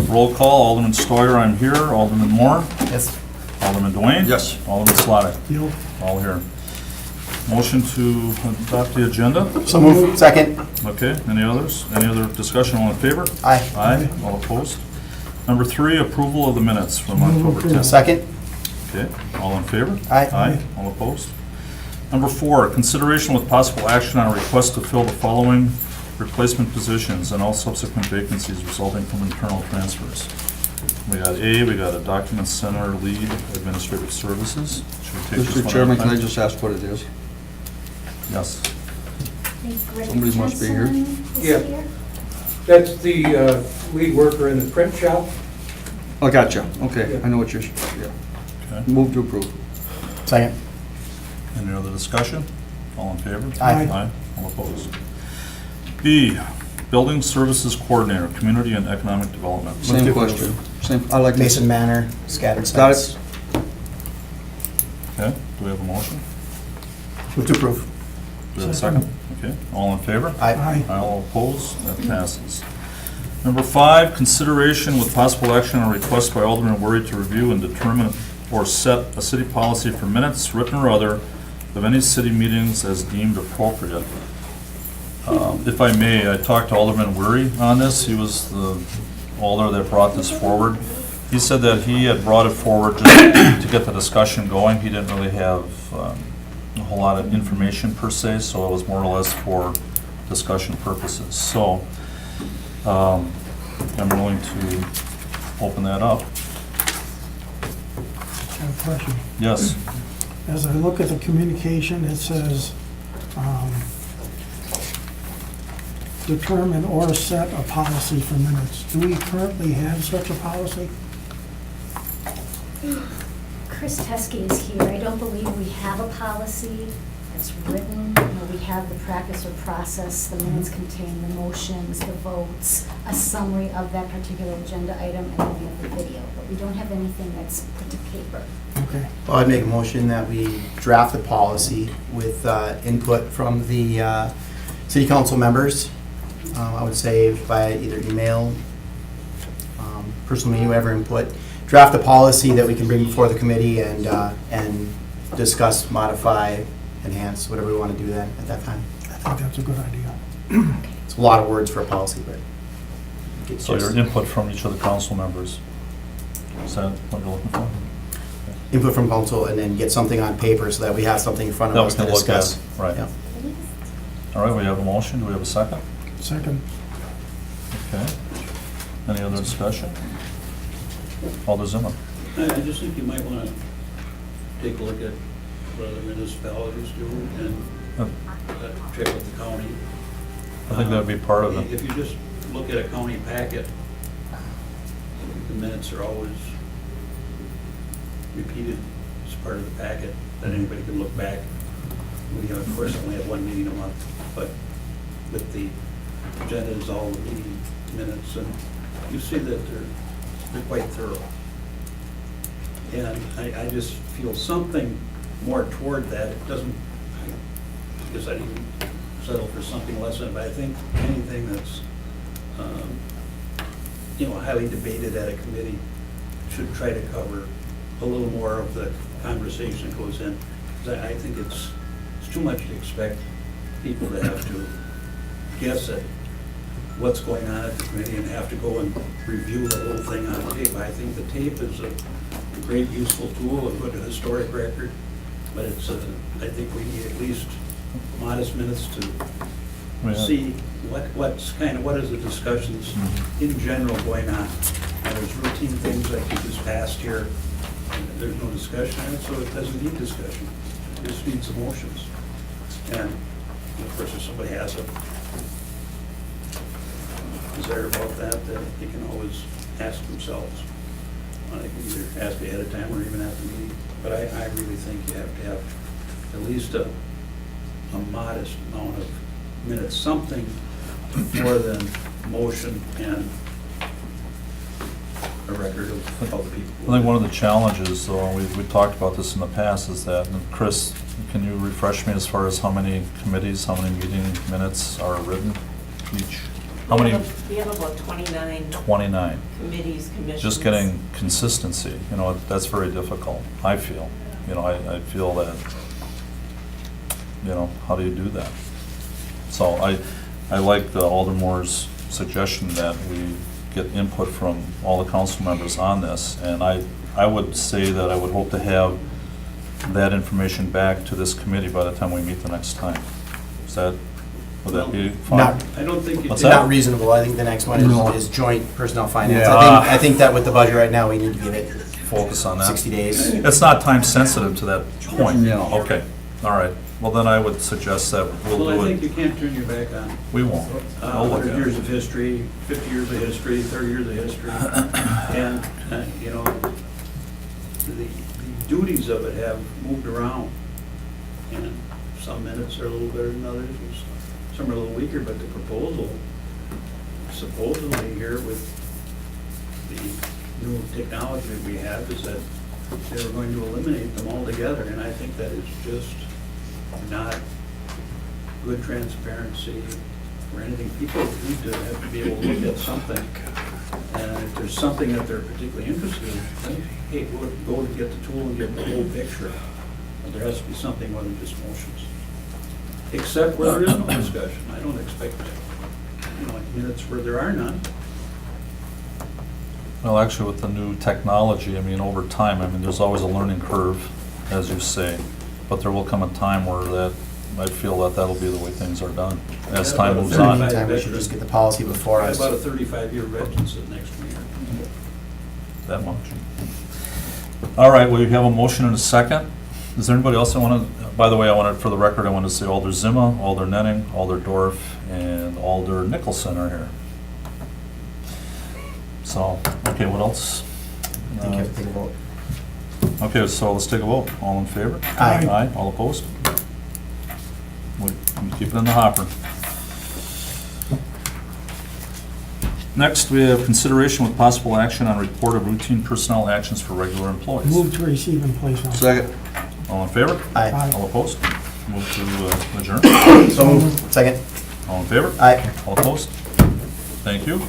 Roll call, Alderman Steuer, I'm here. Alderman Moore? Yes. Alderman Dwayne? Yes. Alderman Slotnick? Yep. All here. Motion to adopt the agenda? So moved. Second. Okay, any others? Any other discussion, all in favor? Aye. Aye, all opposed? Number 3, approval of the minutes from October 10th. Second. Okay, all in favor? Aye. Aye, all opposed? Number 4, consideration with possible action on a request to fill the following replacement positions and all subsequent vacancies resulting from internal transfers. We got A, we got a document center lead administrative services. Should we take this one Mr. at a Chairman, can I time? just ask what it is? Yes. Somebody must be here. Yeah. That's the lead worker in the print shop. Oh, gotcha. Okay, I know what you're, yeah. Okay. Move to approve. Second. Any other discussion? All in favor? Aye. Aye, all opposed? B, building services coordinator, community and economic development. to Same approve. question. Same, I like Mason this. Manor, scattered Got it. sites. Okay, do we have a motion? Move to approve. Do we have a second? Okay, all in favor? Aye. All opposed? That passes. Number 5, consideration with possible action on a request by Alderman Worry to review and determine or set a city policy for minutes, written or other, of any city meetings as deemed appropriate. If I may, I talked to Alderman Worry on this. He was the alder that brought this forward. He said that he had brought it forward just to get the discussion going. He didn't really have a whole lot of information per se, so it was more or less for discussion purposes. So I'm willing to open that up. I have a question. Yes, As I look at the communication, it says, determine or set a policy for minutes. Do we currently have such a policy? Chris Teskey is here. I don't believe we have a policy that's written. You know, we have the practice or process. The minutes contain the motions, the votes, a summary of that particular agenda item, and then we have the video. But we don't have anything that's put to paper. Okay. Well, I'd make a motion that we draft the policy with input from the city council members. I would say by either email, personal meeting, whatever input. Draft a policy that we can bring before the committee and discuss, modify, enhance, whatever we want to do then at that time. I think that's a good idea. It's a lot of words for a policy, but. get so just your input from each of the council members. Is that what you're looking for? Input from council and then get something on paper so that we have something in front That of we us to can look at, discuss. right. Yeah. All right, we have a motion. Do we have a second? Second. Okay. Any other discussion? Alder Zimmer. I just think you might want to take a look at what other municipalities do and check with the county. I think that'd be part of it. If you just look at a county packet, the minutes are always repeated as part of the packet, that anybody can look back. We, of course, only have one meeting a month, but with the agendas, all the meeting minutes, and you see that they're quite thorough. And I just feel something more toward that. It doesn't, I guess I'd even settle for something less than, but I think anything that's, highly debated at a committee should try to cover a little more of the conversation that goes in. 'Cause I think it's too much to expect people to have to guess at what's going on at the committee and have to go and review the whole thing on tape. I think the tape is a great useful tool, a good historic record, but it's, I think we need at least modest minutes to see what is the discussions in general going on. And there's routine things like you just passed here, and there's no discussion on it, so it doesn't need discussion. It just needs emotions. And of course, if somebody has a desire about that, they can always ask themselves. They can either ask ahead of time or even at the meeting. But I really think you have to have at least a modest amount of minutes, something more than motion and a record of how the people. I think one of the challenges, though, and we talked about this in the past, is that, and Chris, can you refresh me as far as how many committees, how many meeting minutes are written each How many? We have about 29 29. committees, commissions. Just getting consistency, you know, that's very difficult, I feel. You know, I feel that, you know, how do you do that? So I like Aldermore's suggestion that we get input from all the council members on this, and I would say that I would hope to have that information back to this committee by the time we meet the next time. Would that be fine? Not- I don't think you What's did. that? Not reasonable. I think the next one No. is joint personnel finance. Yeah. I think that with the budget right now, we need to give it Focus on that. 60 days. It's not time sensitive to that point. No. Okay, all right. Well, then I would suggest that we'll Well, I do think it. you can't turn your back on We won't. I'll look 100 at years it. of history, 50 years of history, 30 years of history. And, you know, the duties of it have moved around. And some minutes are a little better than others, and some are a little weaker, but the proposal supposedly here with the new technology that we have is that they were going to eliminate them altogether, and I think that is just not good transparency or anything. People need to have to be able to look at something, and if there's something that they're particularly interested in, then, hey, go to get the tool and get the whole picture. But there has to be something more than just motions. Except where there is no discussion. I don't expect, you know, minutes where there are none. Well, actually, with the new technology, I mean, over time, I mean, there's always a learning curve, as you say, but there will come a time where that, I feel that that'll be the way things are done, as Yeah, time about moves a In the on. meantime, we should just get the policy before I have us. about a 35-year veteran sitting next to me here. That much. All right, well, you have a motion and a second. Is there anybody else that want to, by the way, I wanted, for the record, I want to say Alder Zima, Alder Nenning, Alder Dorf, and Alder Nicholson are here. So, okay, what else? I think you have to take a vote. Okay, so let's take a vote. All in favor? Aye. Aye, all opposed? We keep it in the hopper. Next, we have consideration with possible action on report of routine personnel actions for regular employees. Move to receive and place on. Second. All in favor? Aye. Aye. All opposed? Move to adjourn. So moved. Second. All in favor? Aye. All opposed? Thank you.